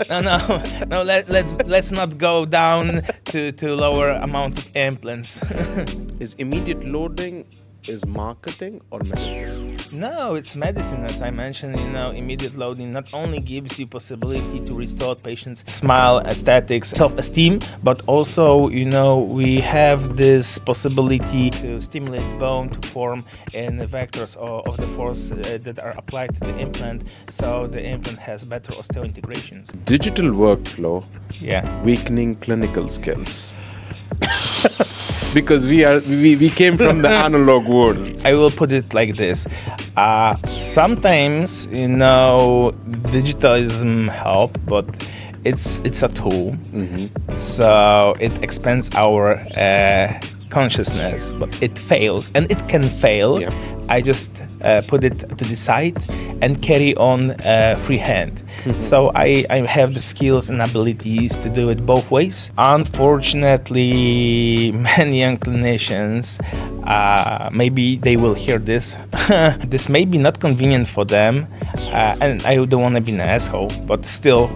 No. Let's not go down to lower amount of implants. Is immediate loading is marketing or medicine? No, it's medicine, as I mentioned. Immediate loading not only gives you possibility to restore patients' smile, aesthetics, self-esteem, but also, we have this possibility to stimulate bone to form in the vectors of the force that are applied to the implant, so the implant has better osteointegrations. Digital workflow, Yeah. weakening clinical skills. Because we came from the analog world. I will put it like this. Sometimes, digitalism help, but it's a tool. Mm-hmm. So it expands our consciousness, but it fails, and it can fail. Yeah. I just put it to the side and carry on freehand. Mm-hmm. So I have the skills and abilities to do it both ways. Unfortunately, many young clinicians, maybe they will hear this. This may be not convenient for them, and I don't want to be an asshole, but still,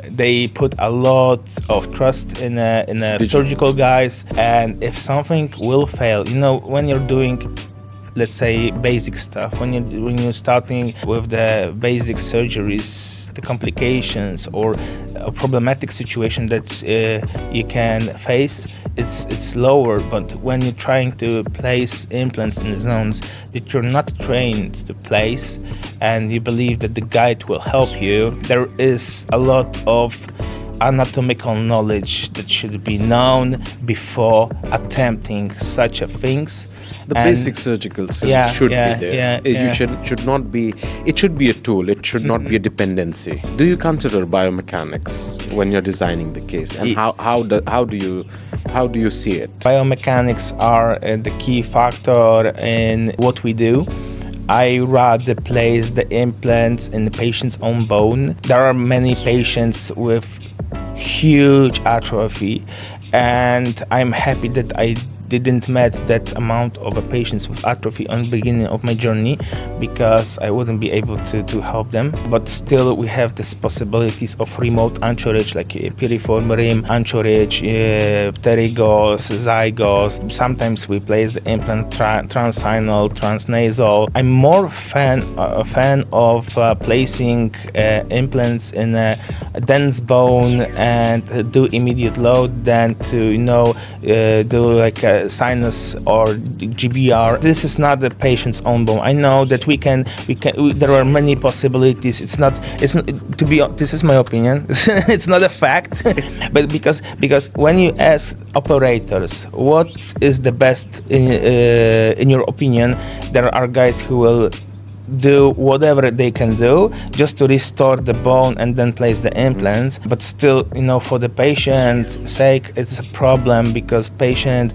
they put a lot of trust in surgical guys, and if something will fail, when you're doing, let's say, basic stuff, when you're starting with the basic surgeries, the complications or a problematic situation that you can face, it's lower. But when you're trying to place implants in zones that you're not trained to place, and you believe that the guide will help you, there is a lot of anatomical knowledge that should be known before attempting such a things. The basic surgical skills should be there. It should not be. It should be a tool. It should not be a dependency. Do you consider biomechanics when you're designing the case, and how do you see it? Biomechanics are the key factor in what we do. I rather place the implants in the patient's own bone. There are many patients with huge atrophy, and I'm happy that I didn't met that amount of patients with atrophy on the beginning of my journey, because I wouldn't be able to help them. But still, we have these possibilities of remote anchorage, like piriform rim anchorage, pterygos, zygos. Sometimes we place the implant transsinal, transnasal. I'm more a fan of placing implants in a dense bone and do immediate load than to do like a sinus or GBR. This is not the patient's own bone. I know that we can there are many possibilities. It's not to be, this is my opinion. It's not a fact. But because when you ask operators what is the best in your opinion, there are guys who will do whatever they can do just to restore the bone and then place the implants. But still, for the patient's sake, it's a problem, because patient,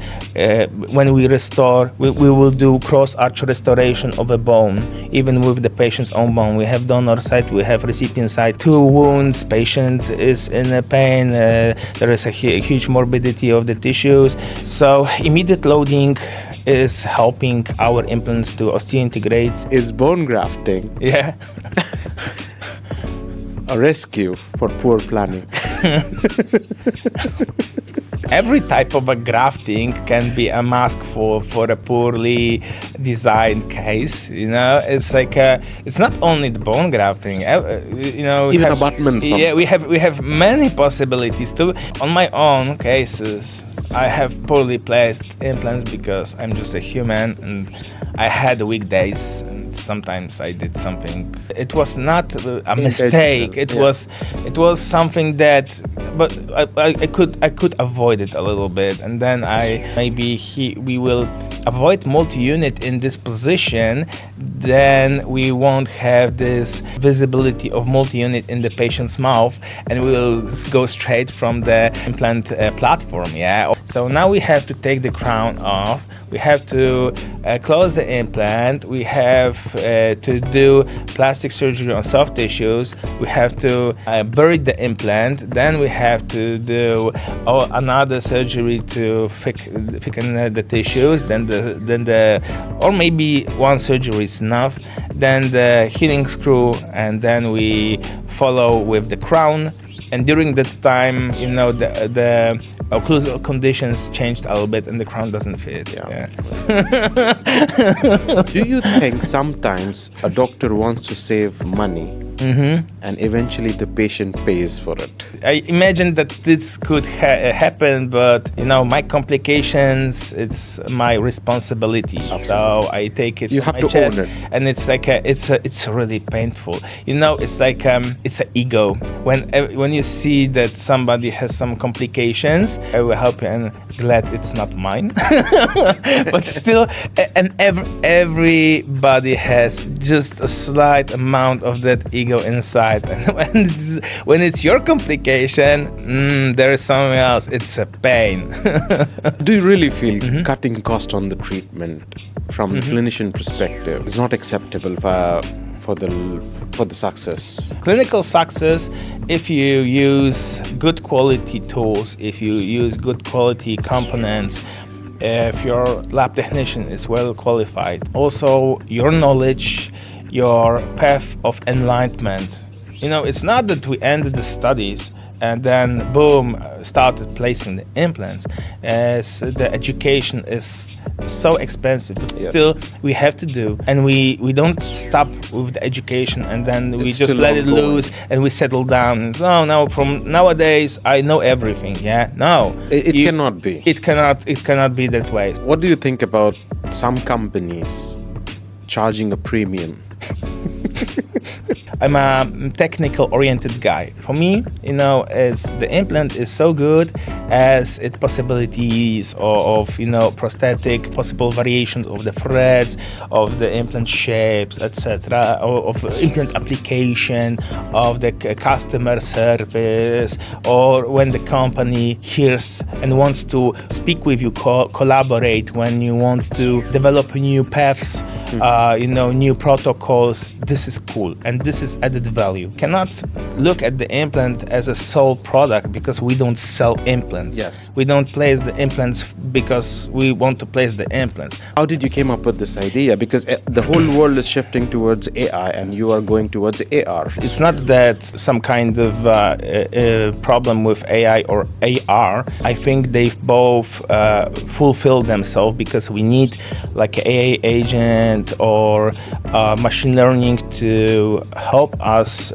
when we restore, we will do cross-arch restoration of a bone, even with the patient's own bone. We have donor side, we have recipient side, 2 wounds, patient is in a pain, there is a huge morbidity of the tissues. So immediate loading is helping our implants to osteointegrate. Is bone grafting a rescue for poor planning? Every type of a grafting can be a mask for a poorly designed case. It's like it's not only the bone grafting. Even abutments. Yeah, we have many possibilities too. On my own cases, I have poorly placed implants because I'm just a human, and I had weekdays, and sometimes I did something. It was not a mistake. It was something that, but I could avoid it a little bit, and then we will avoid multi-unit in this position. Then we won't have this visibility of multi-unit in the patient's mouth, and we will go straight from the implant platform. So now we have to take the crown off. We have to close the implant. We have to do plastic surgery on soft tissues. We have to bury the implant. Then we have to do another surgery to thicken the tissues. Or maybe one surgery is enough. then the healing screw, and then we follow with the crown. And during that time, the occlusal conditions changed a little bit and the crown doesn't fit. Yeah. Do you think sometimes a doctor wants to save money and eventually the patient pays for it? I imagine that this could happen, but my complications, it's my responsibility. Absolutely. So I take it. You have my to chest, own it, and it's like it's really painful. It's like it's an ego. When you see that somebody has some complications, I will help you, and glad it's not mine. But still, and everybody has just a slight amount of that ego inside, and when it's your complication, there is something else. It's a pain. Do you really feel cutting cost on the treatment from the clinician perspective is not acceptable for the success? Clinical success, if you use good quality tools, if you use good quality components, if your lab technician is well qualified, also your knowledge, your path of enlightenment. It's not that we ended the studies and then boom, started placing the implants, as the education is so expensive, but still we have to do, and we don't stop with the education and then we just let it loose and we settle down. No, from nowadays I know everything. No, it cannot be. It cannot be that way. What do you think about some companies charging a premium? I'm a technical-oriented guy. For me, as the implant is so good as its possibilities of prosthetic, possible variations of the threads, of the implant shapes, etc., of implant application, of the customer service, or when the company hears and wants to speak with you, collaborate, when you want to develop new paths, new protocols. This is cool, and this is added value. Cannot look at the implant as a sole product because we don't sell implants. Yes. We don't place the implants because we want to place the implants. How did you came up with this idea? Because the whole world is shifting towards AI and you are going towards AR. It's not that some kind of problem with AI or AR. I think they both fulfill themselves, because we need like an AI agent or machine learning to help us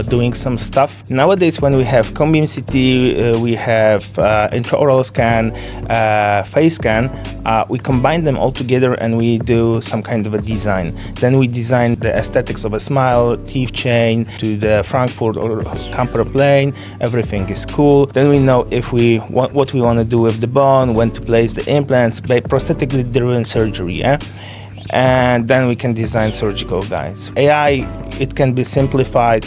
doing some stuff. Nowadays, when we have community, we have intraoral scan, face scan, we combine them all together and we do some kind of a design. Then we design the aesthetics of a smile, teeth chain to the Frankfurt or Camper plane. Everything is cool. Then we know if we want what we want to do with the bone, when to place the implants by prosthetically driven surgery. And then we can design surgical guides. AI, it can be simplified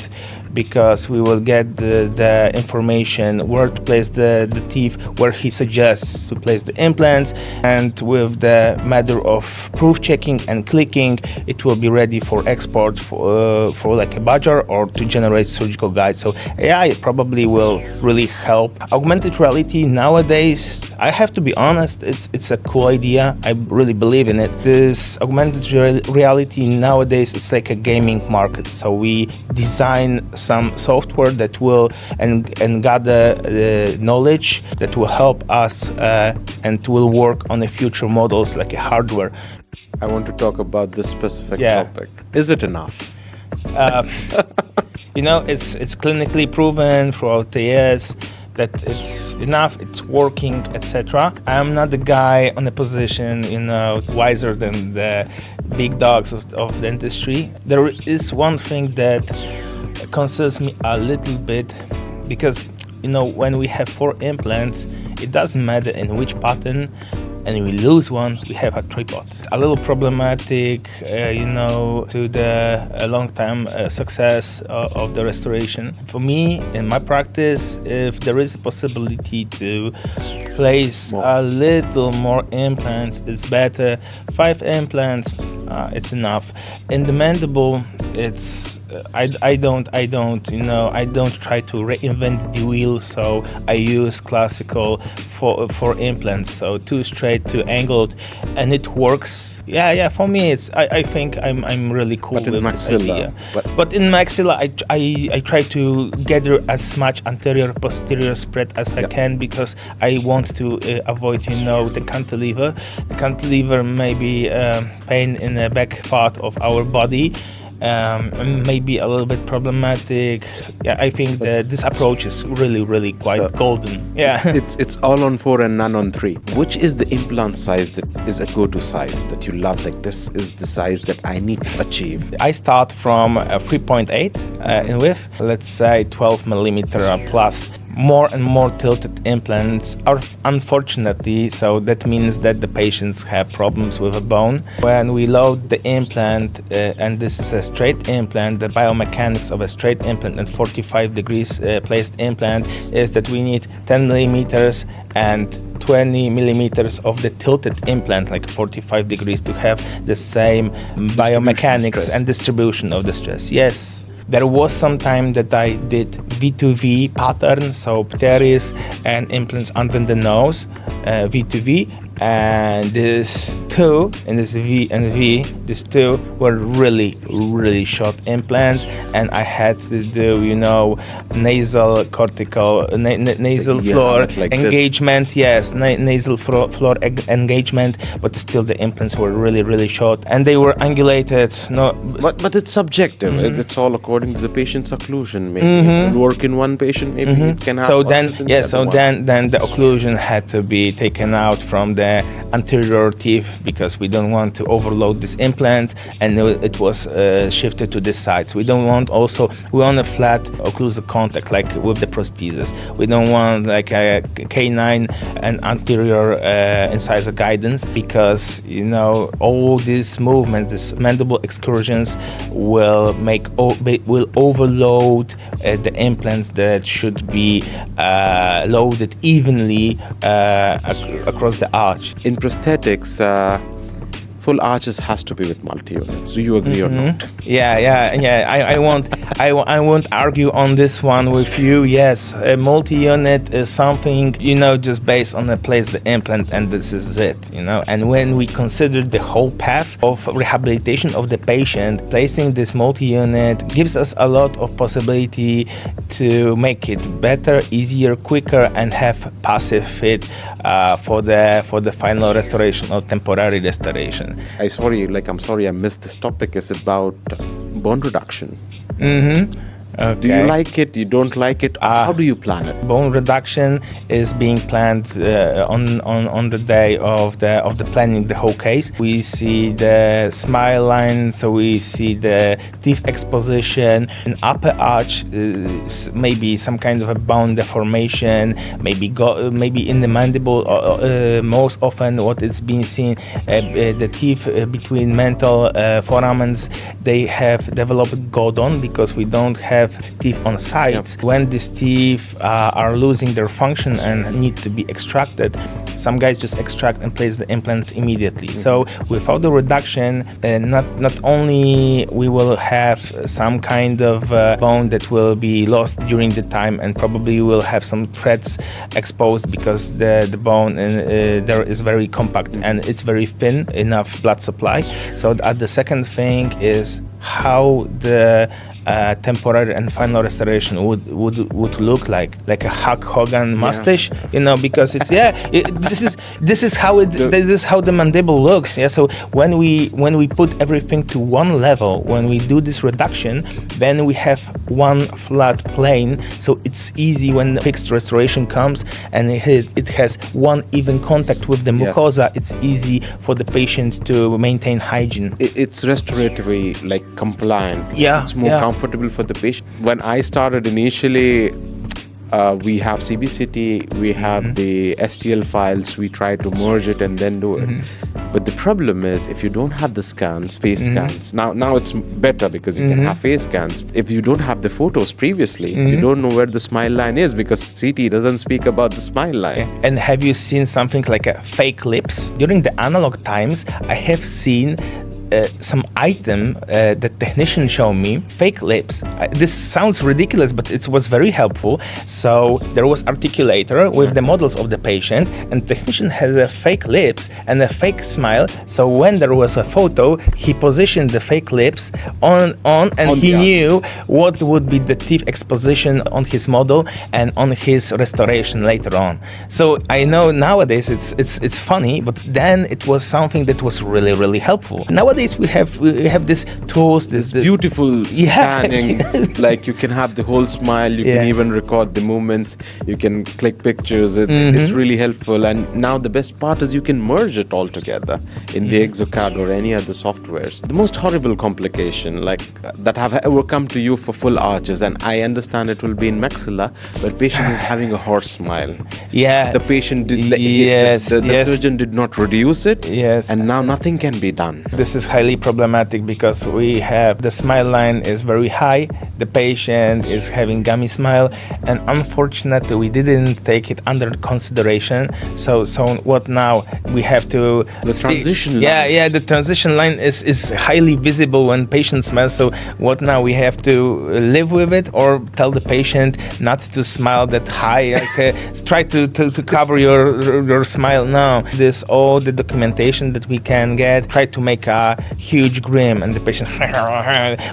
because we will get the information where to place the teeth, where he suggests to place the implants, and with the matter of proof checking and clicking, it will be ready for export for like a badger or to generate surgical guides. So AI probably will really help. Augmented reality nowadays, I have to be honest, it's a cool idea. I really believe in it. This augmented reality nowadays, it's like a gaming market. So we design some software that will and gather the knowledge that will help us and will work on the future models like a hardware. I want to talk about this specific topic. Is it enough? It's clinically proven throughout the years that it's enough, it's working, etc. I'm not the guy on a position, wiser than the big dogs of dentistry. There is one thing that concerns me a little bit, because when we have 4 implants, it doesn't matter in which pattern, and we lose one, we have a tripod. A little problematic, to the long-term success of the restoration. For me, in my practice, if there is a possibility to place a little more implants, it's better. 5 implants, it's enough. In the mandible, it's I don't try to reinvent the wheel, so I use classical for implants, so 2 straight, 2 angled, and it works. Yeah. For me, I think I'm really cool with this idea. But in maxilla, I try to gather as much anterior posterior spread as I can, because I want to avoid the cantilever. The cantilever may be pain in the back part of our body. Maybe a little bit problematic. I think that this approach is really quite golden. It's all on 4 and none on 3. Which is the implant size that is a go-to size that you love? Like, this is the size that I need to achieve. I start from 3.8 in width, let's say 12 millimeter plus. More and more tilted implants are unfortunately, so that means that the patients have problems with a bone. When we load the implant, and this is a straight implant, the biomechanics of a straight implant and 45 degrees placed implant is that we need 10 millimeters and 20 millimeters of the tilted implant, like 45 degrees, to have the same biomechanics and distribution of the stress. Yes. There was some time that I did V2V pattern, so pteris and implants under the nose, V2V, and these two, and this V and V, these two were really short implants, and I had to do, nasal cortical, nasal floor like engagement, this. Nasal floor engagement, but still the implants were really short, and they were angulated. But it's subjective. Mm-hmm. It's all according to the patient's occlusion. Maybe it will work in one patient, maybe it can have. So then the occlusion had to be taken out from the anterior teeth, because we don't want to overload these implants, and it was shifted to this side. So we want a flat occlusal contact like with the prosthesis. We don't want like a canine and anterior incisor guidance, because all these movements, these mandible excursions will overload the implants that should be loaded evenly across the arch. In prosthetics, full arches has to be with multi-units. Do you agree or not? I won't argue on this one with you. Yes, a multi-unit is something, just based on the place the implant, and this is it, And when we consider the whole path of rehabilitation of the patient, placing this multi-unit gives us a lot of possibility to make it better, easier, quicker, and have passive fit for the final restoration or temporary restoration. I'm sorry I missed this topic. It's about bone reduction. Okay. Do you like it? You don't like it? How do you plan it? Bone reduction is being planned on the day of the planning the whole case. We see the smile line, so we see the teeth exposition, an upper arch, maybe some kind of a bone deformation, maybe in the mandible. Most often, what is being seen, the teeth between mental foramens, they have developed Godon, because we don't have teeth on sides. When these teeth are losing their function and need to be extracted, some guys just extract and place the implant immediately. So without the reduction, not only we will have some kind of bone that will be lost during the time, and probably will have some threads exposed, because the bone there is very compact and it's very thin, enough blood supply. So the second thing is how the temporary and final restoration would look like a Hulk Hogan mustache, because it's this is how the mandible looks. So when we put everything to one level, when we do this reduction, then we have one flat plane, so it's easy when fixed restoration comes and it has one even contact with the mucosa. It's easy for the patient to maintain hygiene. It's restoratively compliant. It's more comfortable for the patient. When I started initially, we have CBCT, we have the STL files, we try to merge it and then do it. But the problem is, if you don't have the scans, face scans, now it's better because you can have face scans. If you don't have the photos previously, you don't know where the smile line is, because CT doesn't speak about the smile line. And have you seen something like a fake lips? During the analog times, I have seen some item that technician showed me, fake lips. This sounds ridiculous, but it was very helpful. So there was articulator with the models of the patient, and technician has a fake lips and a fake smile. So when there was a photo, he positioned the fake lips on he knew what would be the teeth exposition on his model and on his restoration later on. So I know nowadays it's funny, but then it was something that was really, really helpful. Nowadays we have these tools, this beautiful scanning, like you can have the whole smile, you can even record the movements, you can click pictures. It's really helpful. And now the best part is you can merge it all together in the ExoCAD or any other softwares. The most horrible complication that have ever come to you for full arches, and I understand it will be in maxilla, but patient is having a horse smile. Yeah. The patient did the surgeon did not reduce it. Yes. And now nothing can be done. This is highly problematic because we have the smile line is very high, the patient is having gummy smile, and unfortunately we didn't take it under consideration. So what now? We have to transition line. The transition line is highly visible when patient smiles. So what now? We have to live with it or tell the patient not to smile that high, try to cover your smile. No, this all the documentation that we can get, try to make a huge grin, and the patient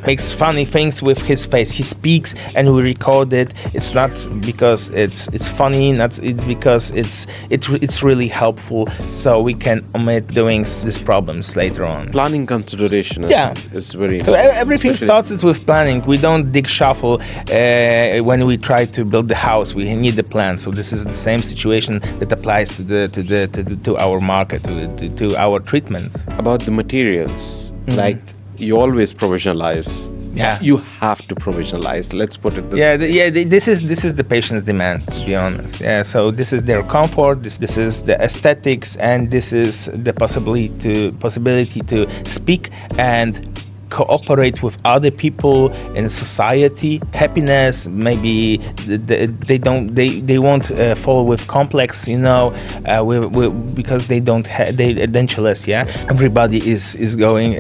makes funny things with his face. He speaks and we record it. It's not because it's funny, not because it's really helpful, so we can omit doing these problems later on. Planning consideration is very important. So everything starts with planning. We don't dig shuffle when we try to build the house. We need the plan. So this is the same situation that applies to our market, to our treatments. About the materials, like you always provisionalize. Yeah, you have to provisionalize. Let's put it this way. This is the patient's demand, to be honest. Yeah, so this is their comfort. This is the aesthetics, and this is the possibility to speak and cooperate with other people in society. Happiness, maybe they won't fall with complex, because they don't they edentulous. Yeah, everybody is going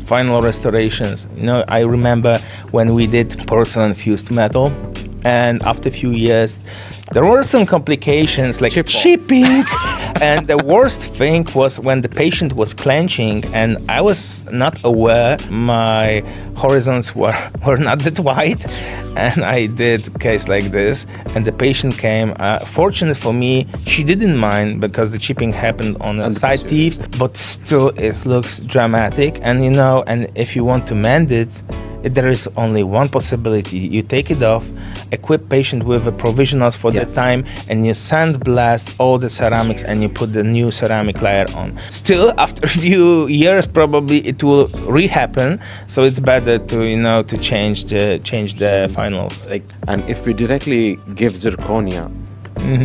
final restorations. I remember when we did porcelain fused metal, and after a few years there were some complications like chipping. And the worst thing was when the patient was clenching and I was not aware, my horizons were not that wide, and I did a case like this, and the patient came. Fortunate for me, she didn't mind because the chipping happened on the side teeth, but still it looks dramatic. And and if you want to mend it, there is only one possibility. You take it off, equip patient with a provisionals for the time, and you sandblast all the ceramics and you put the new ceramic layer on. Still, after a few years, probably it will re-happen. So it's better to change the finals. And if we directly give zirconia,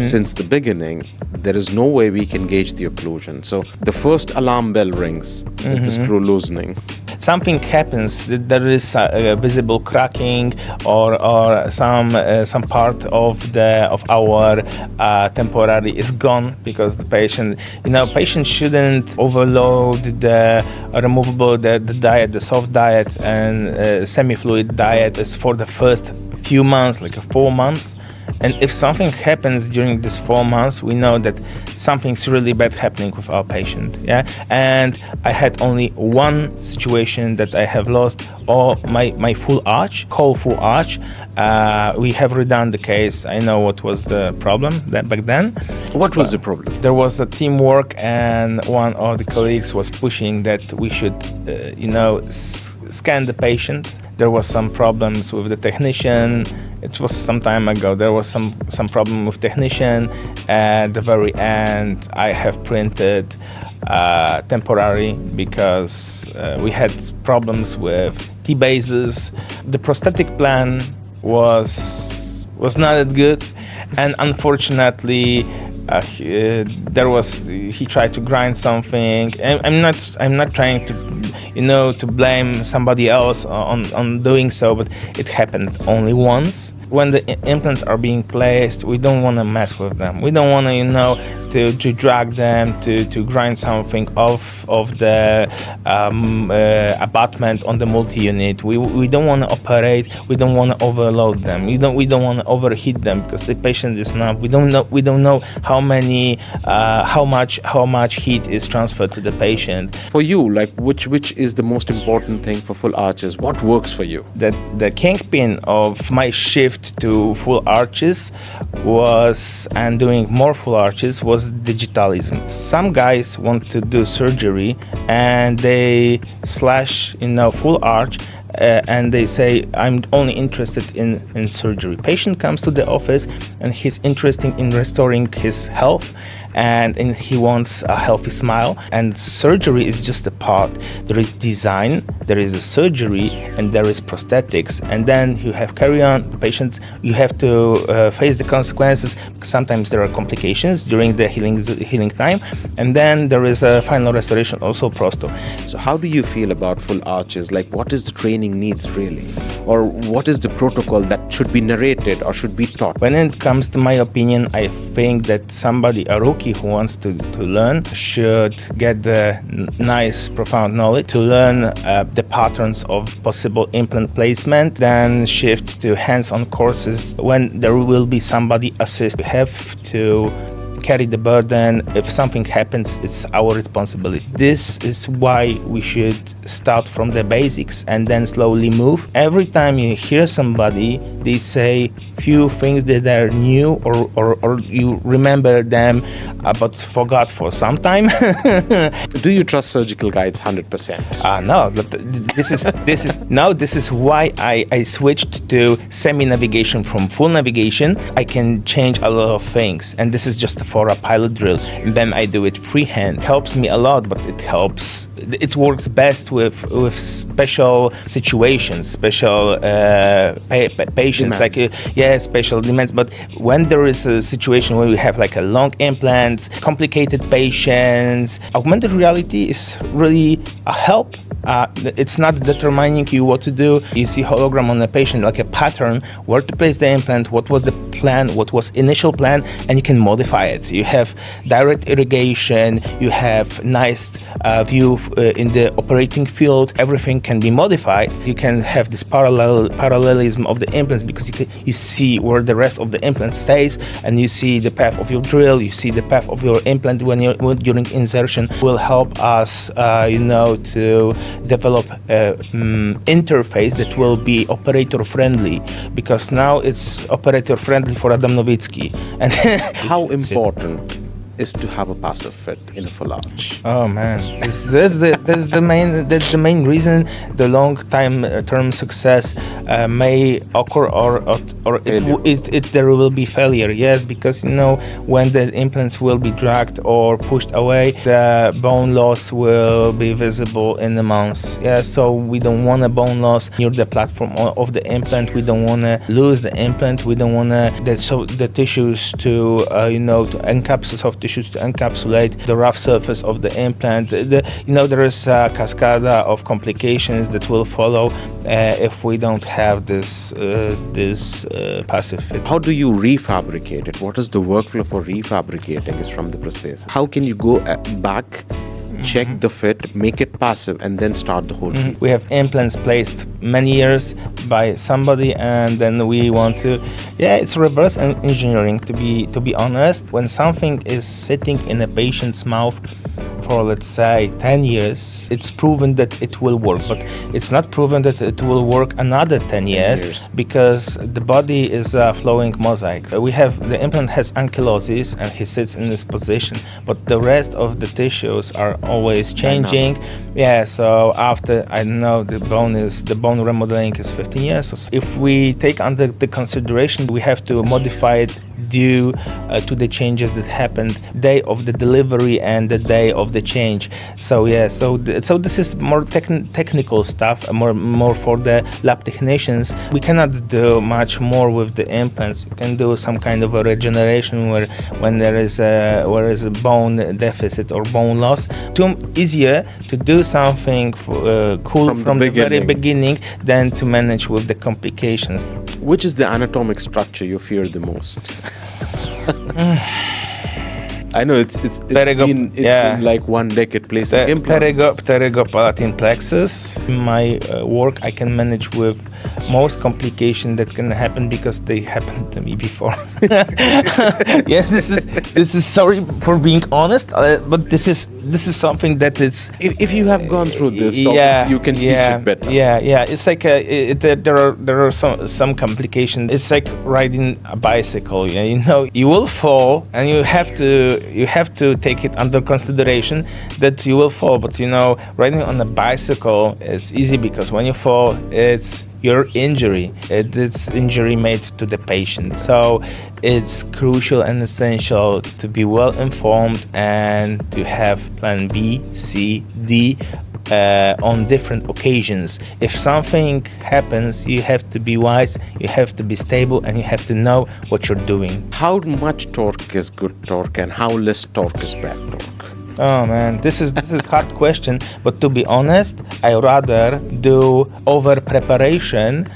since the beginning, there is no way we can gauge the occlusion. So the first alarm bell rings is the screw loosening. Something happens, there is a visible cracking or some part of our temporary is gone because the patient shouldn't overload the removable the diet, the soft diet and semi-fluid diet is for the first few months, like 4 months. And if something happens during this 4 months, we know that something's really bad happening with our patient. Yeah, and I had only one situation that I have lost all my full arch, whole full arch. We have redone the case. I know what was the problem back then. What was the problem? There was a teamwork, and one of the colleagues was pushing that we should, scan the patient. There was some problems with the technician. It was some time ago. There was some problem with technician. At the very end, I have printed temporary because we had problems with T-bases. The prosthetic plan was not that good, and unfortunately, he tried to grind something. I'm not trying to blame somebody else on doing so, but it happened only once. When the implants are being placed, we don't want to mess with them. We don't want to to drag them, to grind something off of the abutment on the multi-unit. We don't want to operate. We don't want to overload them. We don't want to overheat them because the patient is not. We don't know how much heat is transferred to the patient. For you, like which is the most important thing for full arches? What works for you? The kingpin of my shift to full arches and doing more full arches was digitalism. Some guys want to do surgery and they slash full arch and they say, I'm only interested in surgery. Patient comes to the office and he's interested in restoring his health and he wants a healthy smile, and surgery is just a part. There is design, there is a surgery, and there is prosthetics, and then you have carry on patients. You have to face the consequences. Sometimes there are complications during the healing time, and then there is a final restoration, also prosto. So how do you feel about full arches? Like, what is the training needs really, or what is the protocol that should be narrated or should be taught? When it comes to my opinion, I think that a rookie who wants to learn should get the nice profound knowledge to learn the patterns of possible implant placement, then shift to hands-on courses. When there will be somebody assist, we have to carry the burden. If something happens, it's our responsibility. This is why we should start from the basics and then slowly move. Every time you hear somebody, they say few things that are new or you remember them but forgot for some time. Do you trust surgical guides 100%? No, this is why I switched to semi-navigation from full navigation. I can change a lot of things, and this is just for a pilot drill, and then I do it freehand. It helps me a lot, but it works best with special situations, special patients, demands. Special demands. But when there is a situation where we have like a long implants, complicated patients, augmented reality is really a help. It's not determining you what to do. You see hologram on the patient, like a pattern, where to place the implant, what was the plan, what was initial plan, and you can modify it. You have direct irrigation, you have nice view in the operating field. Everything can be modified. You can have this parallelism of the implants because you see where the rest of the implant stays, and you see the path of your drill, you see the path of your implant during insertion. Will help us, to develop interface that will be operator friendly, because now it's operator friendly for Adam Nowicki. And how important is to have a passive fit in a full arch? Oh man, that's the main reason the long term success may occur or there will be failure. Yes, because when the implants will be dragged or pushed away, the bone loss will be visible in the months. Yeah, so we don't want a bone loss near the platform of the implant. We don't want to lose the implant. We don't want the tissues to encapsulate the rough surface of the implant. There is a cascade of complications that will follow if we don't have this passive fit. How do you refabricate it? What is the workflow for refabricating is from the prosthesis? How can you go back, check the fit, make it passive, and then start the whole treatment? We have implants placed many years by somebody, and then we want to, it's reverse engineering, to be honest. When something is sitting in a patient's mouth for, let's say, 10 years, it's proven that it will work, but it's not proven that it will work another 10 years because the body is a flowing mosaic. The implant has ankylosis and he sits in this position, but the rest of the tissues are always changing. So after, the bone remodeling is 15 years. So if we take under the consideration, we have to modify it due to the changes that happened day of the delivery and the day of the change. So this is more technical stuff, more for the lab technicians. We cannot do much more with the implants. You can do some kind of a regeneration when there is a bone deficit or bone loss. Too easier to do something cool from the very beginning than to manage with the complications. Which is the anatomic structure you fear the most? I know it's been like 1 decade placing implants. Pterygopalatine plexus. In my work, I can manage with most complication that can happen because they happened to me before. Yes, this is sorry for being honest, but this is something that it's. If you have gone through this, you can teach it better. Yeah. It's like there are some complications. It's like riding a bicycle. You will fall, and you have to take it under consideration that you will fall. But riding on a bicycle is easy because when you fall, it's your injury. It's injury made to the patient. So it's crucial and essential to be well informed and to have plan B, C, D on different occasions. If something happens, you have to be wise, you have to be stable, and you have to know what you're doing. How much torque is good torque and how less torque is bad torque? Oh man, this is hard question, but to be honest, I rather do over preparation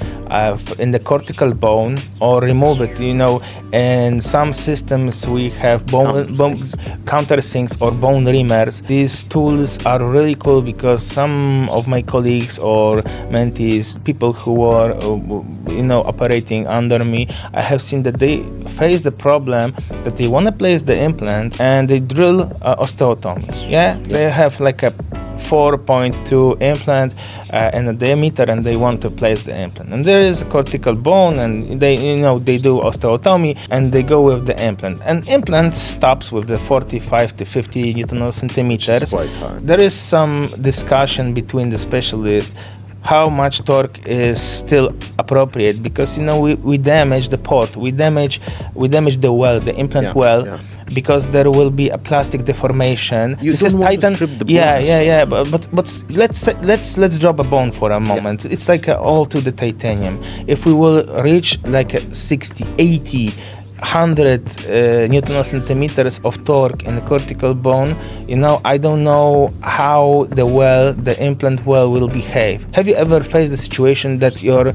in the cortical bone or remove it. In some systems we have bone countersinks or bone reamers. These tools are really cool because some of my colleagues or mentees, people who are operating under me, I have seen that they face the problem that they want to place the implant and they drill osteotomy. They have like a 4.2 implant in a diameter and they want to place the implant, and there is a cortical bone and they do osteotomy and they go with the implant, and implant stops with the 45 to 50 Newton centimeters. There is some discussion between the specialists how much torque is still appropriate, because we damage the port, we damage the well, the implant because there will be a plastic deformation. This is titan. But let's drop a bone for a moment. It's like all to the titanium. If we will reach like a 60, 80, 100 Newton centimeters of torque in the cortical bone, I don't know how the implant well will behave. Have you ever faced the situation that your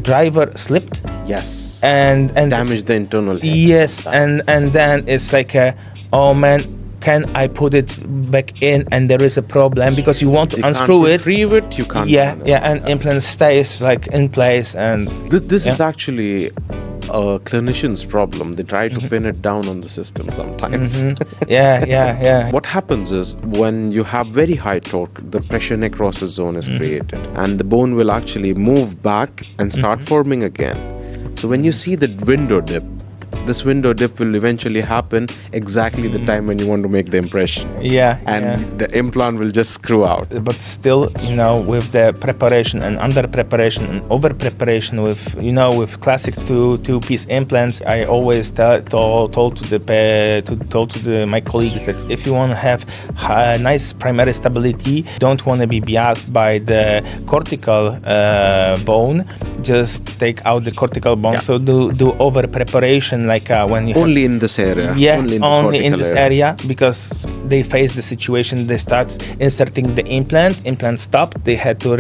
driver slipped? Yes. And damaged the internal head. Yes, and then it's like oh man, can I put it back in? And there is a problem because you want to unscrew it. Retrieve it. You can't. And implant stays like in place. And this is actually a clinician's problem. They try to pin it down on the system sometimes. What happens is when you have very high torque, the pressure necrosis zone is created and the bone will actually move back and start forming again. So when you see the window dip, this window dip will eventually happen exactly the time when you want to make the impression. The implant will just screw out. But still, with the preparation and under preparation and over preparation with classic two-piece implants, I always told to my colleagues that if you want to have nice primary stability, don't want to be biased by the cortical bone, just take out the cortical bone. So do over preparation, like when you only in this area. Only in this area, because they face the situation. They start inserting the implant stopped. They had to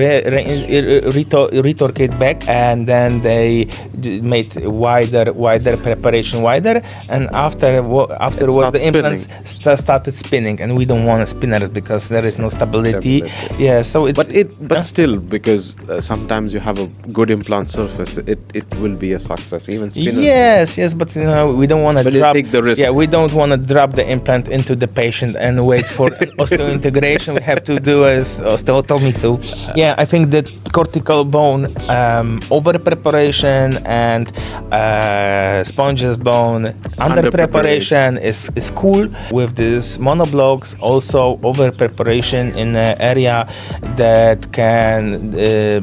retorque it back, and then they made wider preparation, and afterwards the implants started spinning, and we don't want spinners because there is no stability. So but still, because sometimes you have a good implant surface, it will be a success. Even spinners. Yes, but we don't want to drop. Take the risk. We don't want to drop the implant into the patient and wait for osseointegration. We have to do as osteotomy. So I think that cortical bone over preparation and sponges bone under preparation is cool. With these monoblocks, also over preparation in an area that can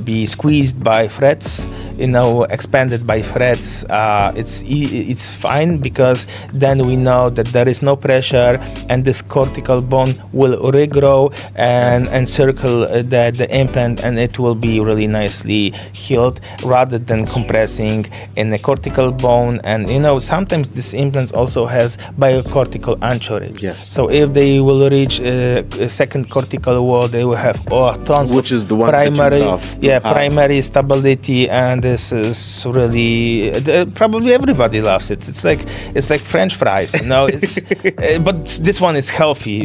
be squeezed by threads, expanded by threads. It's fine, because then we know that there is no pressure and this cortical bone will regrow and encircle the implant, and it will be really nicely healed, rather than compressing in the cortical bone. And sometimes this implants also has biocortical anchorage. So if they will reach a second cortical wall, they will have tons which of is the one primary stability, and this is really probably everybody loves it. It's like French fries, It's but this one is healthy.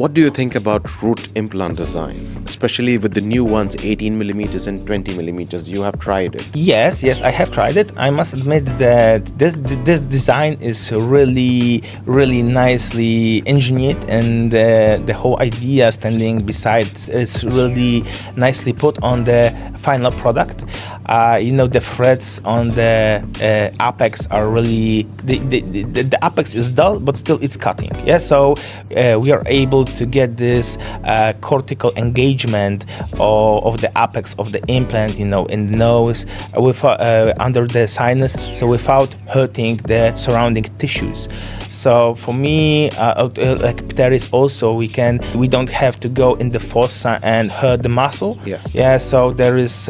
What do you think about ROOTT implant design, especially with the new ones, 18 millimeters and 20 millimeters? You have tried it. Yes, I have tried it. I must admit that this design is really, really nicely engineered, and the whole idea standing beside is really nicely put on the final product. The threads on the apex are really the apex is dull, but still it's cutting. Yeah, so we are able to get this cortical engagement of the apex of the implant, in the nose, with under the sinus, so without hurting the surrounding tissues. So for me, like Pteris also, we don't have to go in the fossa and hurt the muscle. Yes. Yeah. So there is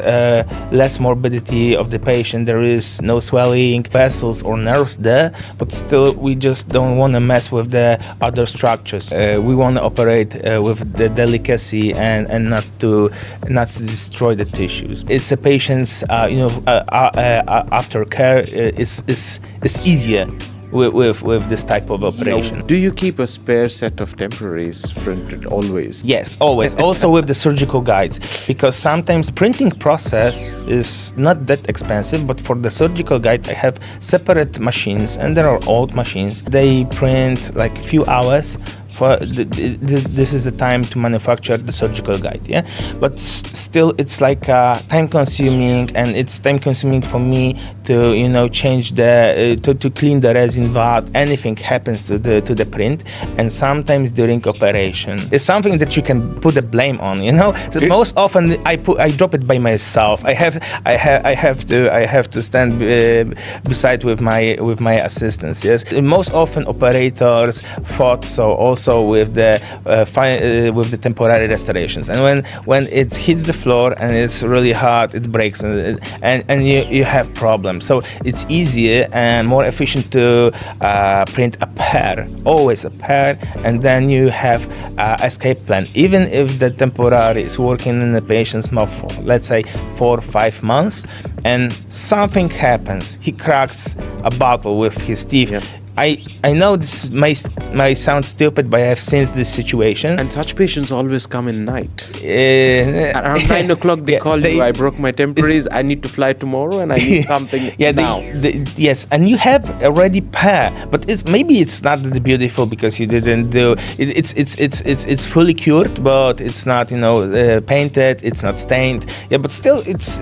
less morbidity of the patient. There is no swelling, vessels or nerves there. But still, we just don't want to mess with the other structures. We want to operate with the delicacy and not to destroy the tissues. It's a patient's aftercare is easier with this type of operation. Do you keep a spare set of temporaries printed always? Yes, always. Also with the surgical guides, because sometimes printing process is not that expensive, but for the surgical guide I have separate machines, and there are old machines. They print like few hours. This is the time to manufacture the surgical guide, yeah. But still, it's like time consuming, and it's time consuming for me to change to clean the resin vat. Anything happens to the print, and sometimes during operation, it's something that you can put a blame on. So most often I drop it by myself. I have to stand beside with my assistants. Yes, most often operators fought also with the temporary restorations, and when it hits the floor and it's really hard, it breaks, and you have problems. So it's easier and more efficient to print a pair, always a pair, and then you have escape plan. Even if the temporary is working in the patient's mouth for, let's say, 4 or 5 months, and something happens, he cracks a bottle with his teeth. Yeah. I know this may sound stupid, but I have seen this situation. And such patients always come in night. Around 9 o'clock they call you, I broke my temporaries, I need to fly tomorrow and I need something now. Yes, and you have already pair, but maybe it's not that beautiful because you didn't do it. It's fully cured, but it's not painted, it's not stained. Yeah, but still it's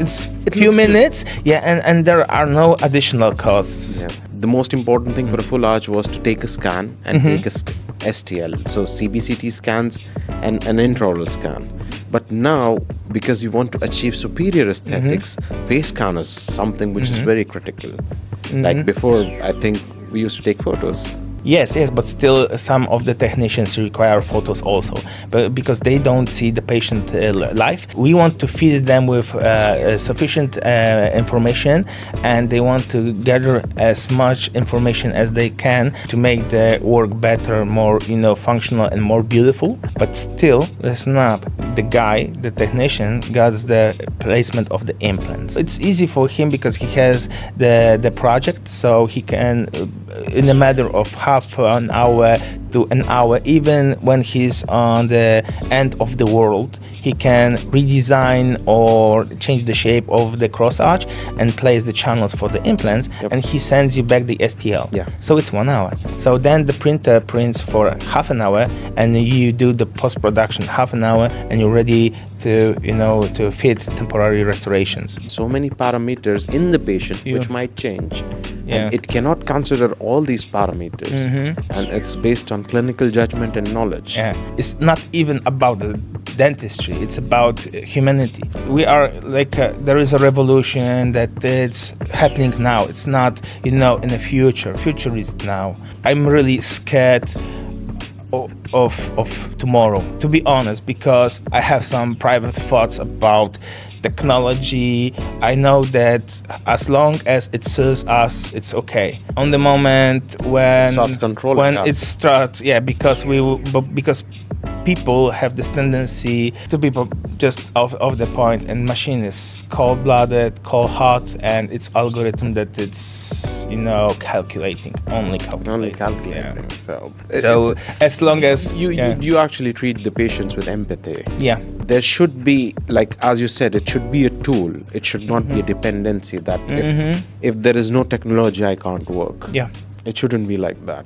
a few minutes. Good. Yeah, and there are no additional costs. Yeah. The most important thing for a full arch was to take a scan and take a STL, so CBCT scans and an intraoral scan. But now, because you want to achieve superior aesthetics, face scan is something which is very critical. Like before, I think we used to take photos. Yes, but still some of the technicians require photos also, but because they don't see the patient live. We want to feed them with sufficient information, and they want to gather as much information as they can to make the work better, more functional and more beautiful. But still, listen up, the technician gets the placement of the implants. It's easy for him because he has the project, so he can in a matter of half an hour to an hour, even when he's on the end of the world, he can redesign or change the shape of the cross arch and place the channels for the implants, and he sends you back the STL. Yeah. So it's 1 hour. So then the printer prints for half an hour, and you do the post-production half an hour, and you're ready to fit temporary restorations. So many parameters in the patient which might change. Yeah. And it cannot consider all these parameters, and it's based on clinical judgment and knowledge. Yeah. It's not even about the dentistry, it's about humanity. We are there is a revolution that it's happening now. It's not in the future is now. I'm really scared of tomorrow, to be honest, because I have some private thoughts about technology. I know that as long as it serves us, it's okay. On the moment when it starts, because people have this tendency to be just off the point, and machine is cold-blooded, cold-hot, and it's algorithm that it's calculating. Yeah. So as long as you actually treat the patients with empathy. Yeah. There should be, like as you said, it should be a tool. It should not be a dependency that if there is no technology, I can't work. Yeah. It shouldn't be like that.